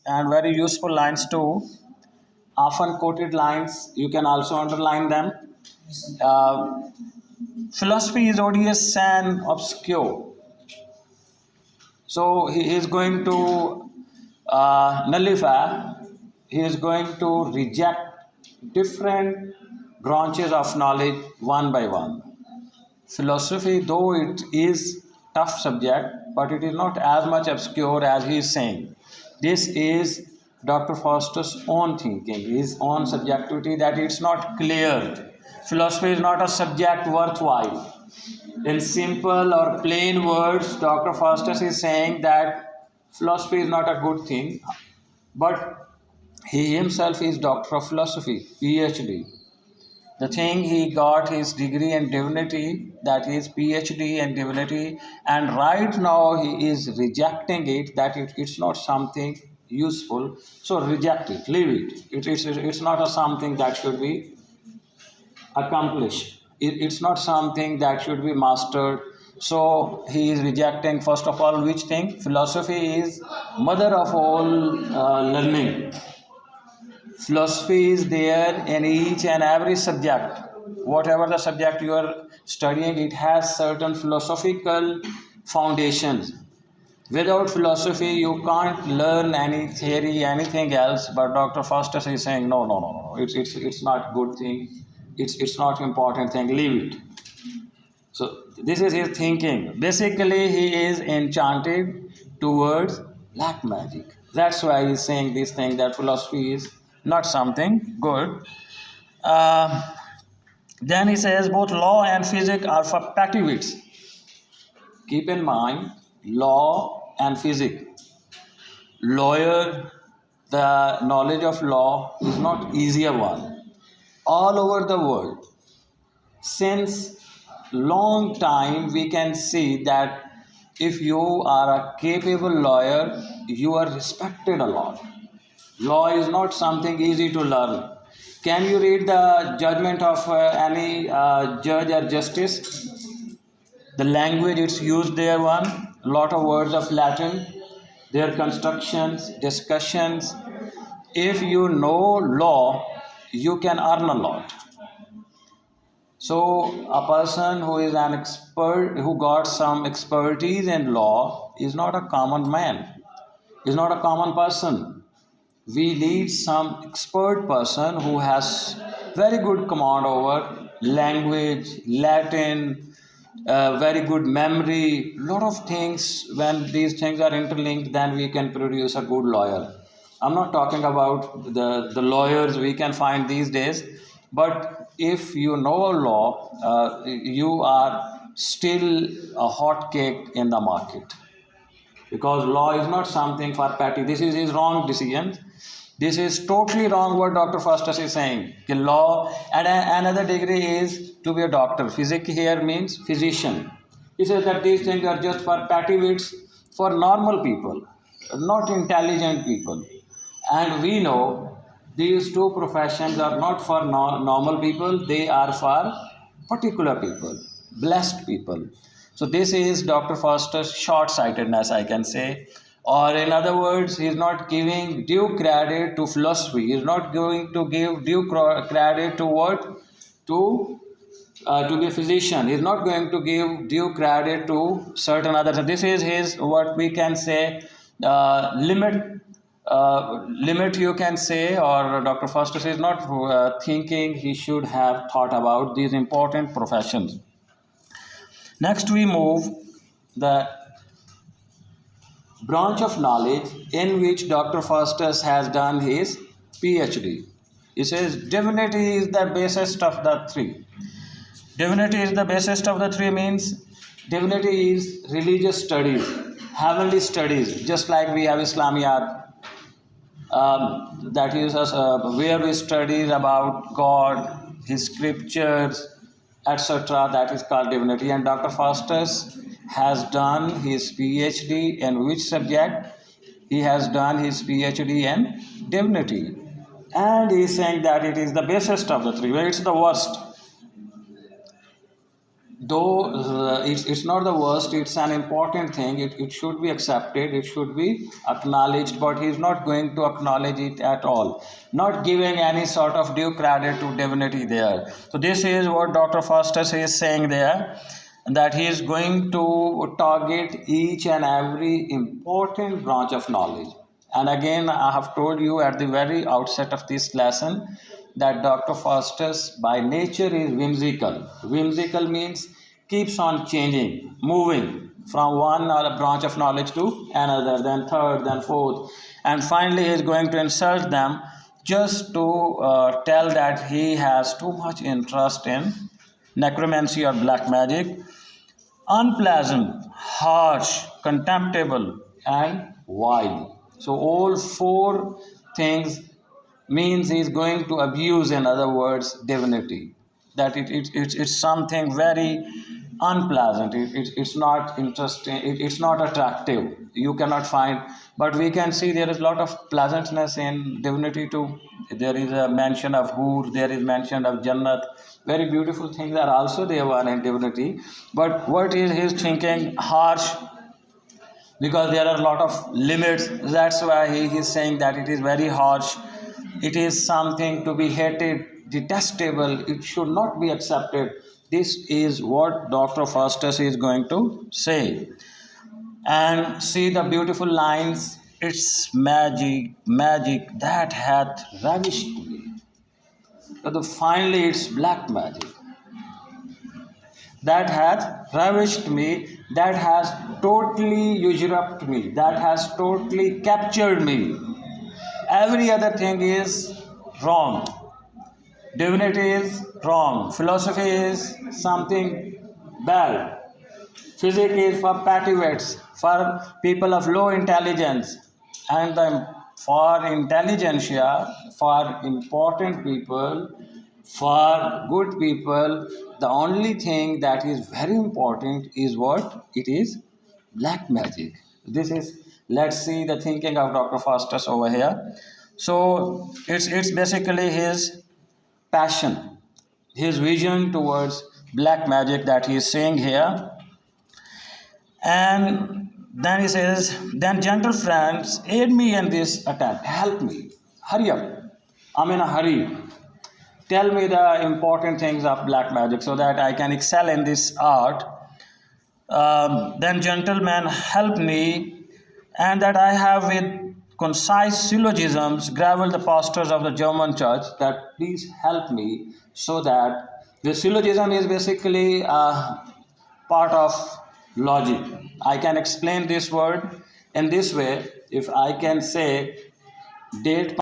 and very useful lines too. Often quoted lines, you can also underline them. Uh, Philosophy is odious and obscure. So he is going to nullify, he is going to reject different branches of knowledge one by one. Philosophy, though it is tough subject, but it is not as much obscure as he is saying. This is Dr. Faustus' own thinking, his own subjectivity, that it's not clear. Philosophy is not a subject worthwhile. In simple or plain words, Dr. Faustus is saying that philosophy is not a good thing, but he himself is Doctor of Philosophy, PhD. The thing he got his degree in divinity, that is PhD in divinity, and right now he is rejecting it, that it's not something useful. So reject it, leave it. It's not a something that should be accomplished. It's not something that should be mastered. So he is rejecting, first of all, which thing? Philosophy is mother of all learning. Philosophy is there in each and every subject. Whatever the subject you are studying, it has certain philosophical foundations. Without philosophy, you can't learn any theory, anything else. But Dr. Faustus is saying, no, no, no, no. It's not good thing. It's not important thing. Leave it. So this is his thinking. Basically, he is enchanted towards black magic. That's why he's saying this thing, that philosophy is not something good. Uh, then he says both law and physics are for petty wits. Keep in mind, law and physics. Lawyer, the knowledge of law is not easier one. All over the world, since long time, we can see that if you are a capable lawyer, you are respected a lot. Law is not something easy to learn. Can you read the judgment of any judge or justice? The language it's used there, one lot of words of Latin, their constructions, discussions. If you know law, you can earn a lot. So a person who is an expert, who got some expertise in law, is not a common man, is not a common person. We need some expert person who has very good command over language, Latin, very good memory, lot of things. When these things are interlinked, then we can produce a good lawyer. I'm not talking about the lawyers we can find these days, but if you know law, you are still a hot cake in the market, because law is not something for petty. This is his wrong decision. This is totally wrong what Dr. Faustus is saying. The law, and another degree is to be a doctor. Physics here means physician. He says that these things are just for petty wits, for normal people, not intelligent people. And we know these two professions are not for normal people, they are for particular people, blessed people. So this is Dr. Faustus' short-sightedness, I can say. Or in other words, he is not giving due credit to philosophy. He is not going to give due credit to what? To be a physician. He is not going to give due credit to certain others. So this is his, what we can say, limit you can say, or Dr. Faustus is not thinking he should have thought about these important professions. Next we move the branch of knowledge in which Dr. Faustus has done his PhD. He says divinity is the basest of the three. Divinity is the basest of the three means divinity is religious studies, heavenly studies, just like we have Islamiyat, that is where we study about God, His scriptures, etc. That is called divinity. And Dr. Faustus has done his PhD in which subject? He has done his PhD in divinity. And he is saying that it is the basest of the three. Well, it's the worst. though it's not the worst, it's an important thing. It should be accepted, it should be acknowledged, but he's not going to acknowledge it at all, not giving any sort of due credit to divinity there. So this is what Dr. Faustus is saying there, that he is going to target each and every important branch of knowledge. And again, I have told you at the very outset of this lesson that Dr. Faustus by nature is whimsical. Whimsical means keeps on changing, moving from one branch of knowledge to another, then third, then fourth, and finally he is going to insult them just to tell that he has too much interest in necromancy or black magic. Unpleasant, harsh, contemptible, and vile. So all four things means he is going to abuse, in other words, divinity. That it's something very unpleasant. It's not interesting. It's not attractive. You cannot find. But we can see there is a lot of pleasantness in divinity too. There is a mention of Hur. There is mention of Jannat. Very beautiful things are also there in divinity. But what is his thinking? Harsh, because there are a lot of limits. That's why he is saying that it is very harsh. It is something to be hated, detestable. It should not be accepted. This is what Dr. Faustus is going to say. And see the beautiful lines. It's magic, magic that hath ravished me. So finally, it's black magic that hath ravished me, that has totally usurped me, that has totally captured me. Every other thing is wrong. Divinity is wrong. Philosophy is something bad. Physics is for pativets, for people of low intelligence. And for intelligentsia, for important people, for good people, the only thing that is very important is what? It is black magic. This is, let's see the thinking of Dr. Faustus over here. So it's basically his passion, his vision towards black magic that he is saying here. And then he says, then gentle friends, aid me in this attempt. Help me. Hurry up. I'm in a hurry. Tell me the important things of black magic so that I can excel in this art. Then gentlemen, help me, and that I have with concise syllogisms gravel the pastors of the German church, that please help me so that the syllogism is basically a part of logic. I can explain this word in this way. If I can say date